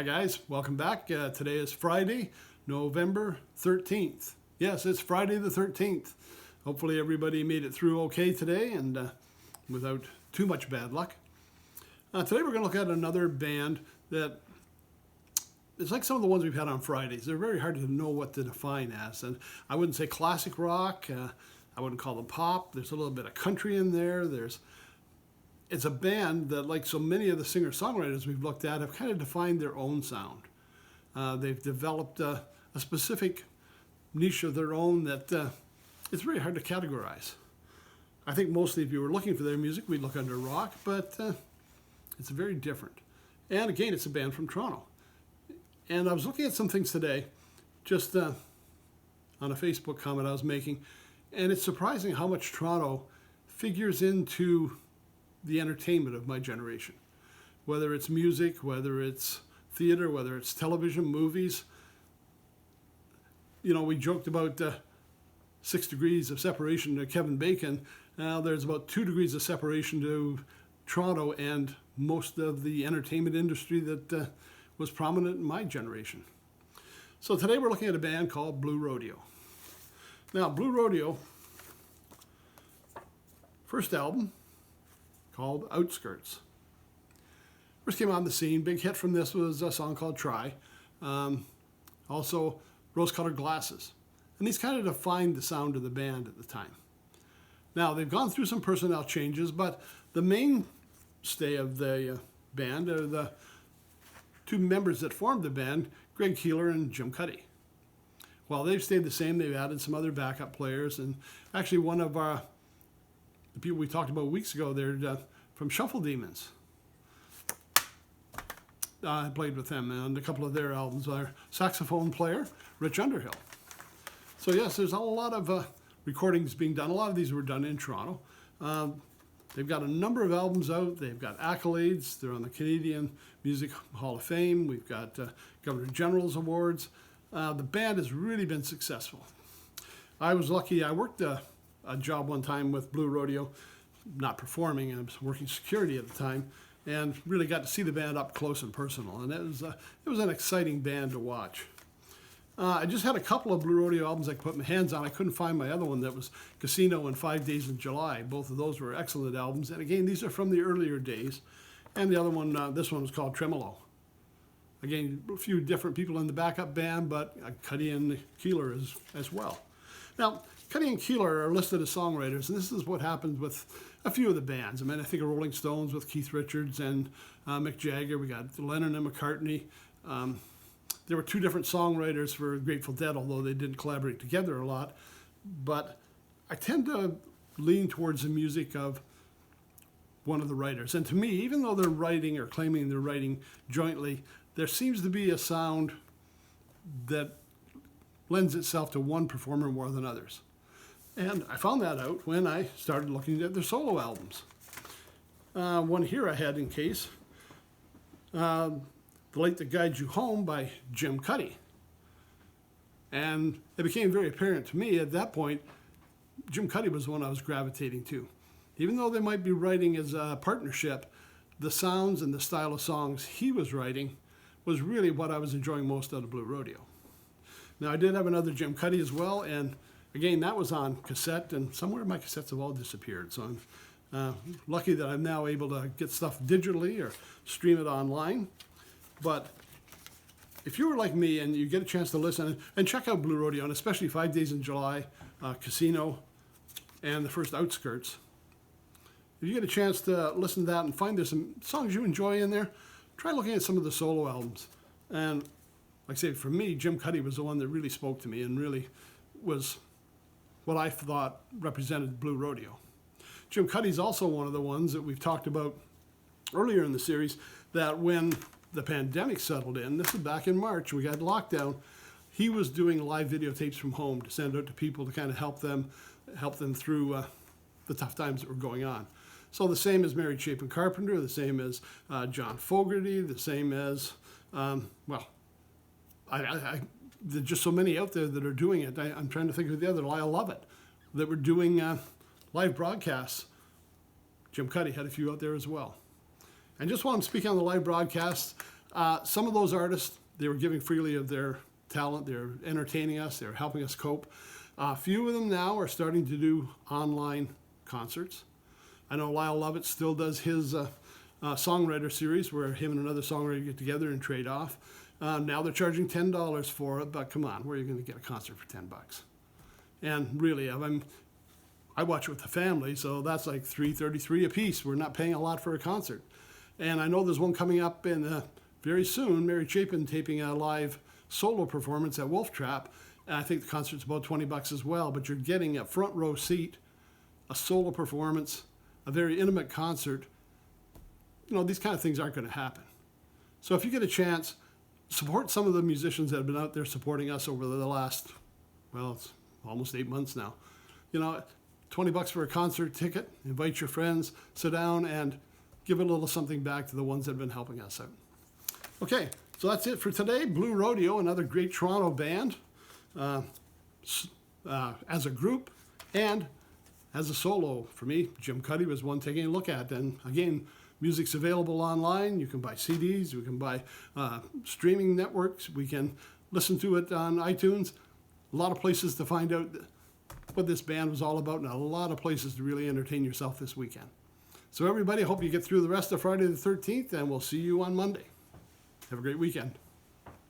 Hi guys, welcome back. Today is Friday, November 13th. Yes, it's Friday the 13th. Hopefully everybody made it through okay today and without too much bad luck. Today we're going to look at another band that is like some of the ones we've had on Fridays. They're very hard to know what to define as. And I wouldn't say classic rock. I wouldn't call them pop. There's a little bit of country in there. It's a band that, like so many of the singer-songwriters we've looked at, have kind of defined their own sound. They've developed a specific niche of their own that it's very hard to categorize. I think mostly if you were looking for their music, we'd look under rock, but it's very different. And again, it's a band from Toronto. And I was looking at some things today, just on a Facebook comment I was making, and it's surprising how much Toronto figures into the entertainment of my generation. Whether it's music, whether it's theater, whether it's television, movies. You know, we joked about 6 degrees of separation to Kevin Bacon. Now there's about 2 degrees of separation to Toronto and most of the entertainment industry that was prominent in my generation. So today we're looking at a band called Blue Rodeo. Now, Blue Rodeo, first album, called Outskirts. First came on the scene, big hit from this was a song called Try. Also, Rose-Colored Glasses. And these kind of defined the sound of the band at the time. Now, they've gone through some personnel changes, but the mainstay of the band are the two members that formed the band, Greg Keeler and Jim Cuddy. While they've stayed the same, they've added some other backup players, and actually one of the people we talked about weeks ago, they're from Shuffle Demons. I played with them on a couple of their albums. Our saxophone player, Rich Underhill. So yes, there's a lot of recordings being done. A lot of these were done in Toronto. They've got a number of albums out. They've got accolades. They're on the Canadian Music Hall of Fame. We've got Governor General's Awards. The band has really been successful. I was lucky. I worked a job one time with Blue Rodeo, not performing. I was working security at the time, and really got to see the band up close and personal. And it was an exciting band to watch. I just had a couple of Blue Rodeo albums I could put my hands on. I couldn't find my other one that was Casino and 5 Days in July. Both of those were excellent albums. And again, these are from the earlier days. And the other one, this one was called Tremolo. Again, a few different people in the backup band, but Cuddy and Keeler as well. Now, Cuddy and Keeler are listed as songwriters, and this is what happens with a few of the bands. I mean, I think of Rolling Stones with Keith Richards and Mick Jagger. We got Lennon and McCartney. There were 2 different songwriters for Grateful Dead, although they didn't collaborate together a lot. But I tend to lean towards the music of one of the writers. And to me, even though they're writing or claiming they're writing jointly, there seems to be a sound that lends itself to one performer more than others. And I found that out when I started looking at their solo albums. One here I had in case, The Light That Guides You Home by Jim Cuddy. And it became very apparent to me at that point, Jim Cuddy was the one I was gravitating to. Even though they might be writing as a partnership, the sounds and the style of songs he was writing was really what I was enjoying most out of Blue Rodeo. Now, I did have another Jim Cuddy as well, and again, that was on cassette, and somewhere my cassettes have all disappeared. So I'm lucky that I'm now able to get stuff digitally or stream it online. But if you were like me and you get a chance to listen and check out Blue Rodeo, and especially 5 Days in July, Casino, and the first Outskirts, if you get a chance to listen to that and find there's some songs you enjoy in there, try looking at some of the solo albums. And like I say, for me, Jim Cuddy was the one that really spoke to me and really was what I thought represented Blue Rodeo. Jim Cuddy's also one of the ones that we've talked about earlier in the series, that when the pandemic settled in, this was back in March, we got lockdown, he was doing live videotapes from home to send out to people to kind of help them through the tough times that were going on. So the same as Mary Chapin Carpenter, the same as John Fogerty, the same as, there's just so many out there that are doing it. I'm trying to think of the other, I Love It, that were doing live broadcasts. Jim Cuddy had a few out there as well. And just while I'm speaking on the live broadcasts, Some of those artists, they were giving freely of their talent. They're entertaining us. They're helping us cope. A few of them now are starting to do online concerts. I know Lyle Lovett still does his songwriter series where him and another songwriter get together and trade off. Now they're charging $10 for it, but come on, where are you going to get a concert for $10? And really, I watch it with the family, so that's like $3.33 a piece. We're not paying a lot for a concert. And I know there's one coming up in very soon. Mary Chapin taping a live solo performance at Wolf Trap. And I think the concert's about $20 as well, but you're getting a front row seat, a solo performance, a very intimate concert. You know, these kind of things aren't going to happen. So if you get a chance, support some of the musicians that have been out there supporting us over the last, well, it's almost 8 months now. You know, $20 for a concert ticket, invite your friends, sit down and give a little something back to the ones that have been helping us out. Okay, so that's it for today. Blue Rodeo, another great Toronto band, as a group and as a solo. For me, Jim Cuddy was one taking a look at. And again, music's available online. You can buy CDs, you can buy streaming networks, we can listen to it on iTunes. A lot of places to find out what this band was all about, and a lot of places to really entertain yourself this weekend. So everybody, I hope you get through the rest of Friday the 13th, and we'll see you on Monday. Have a great weekend.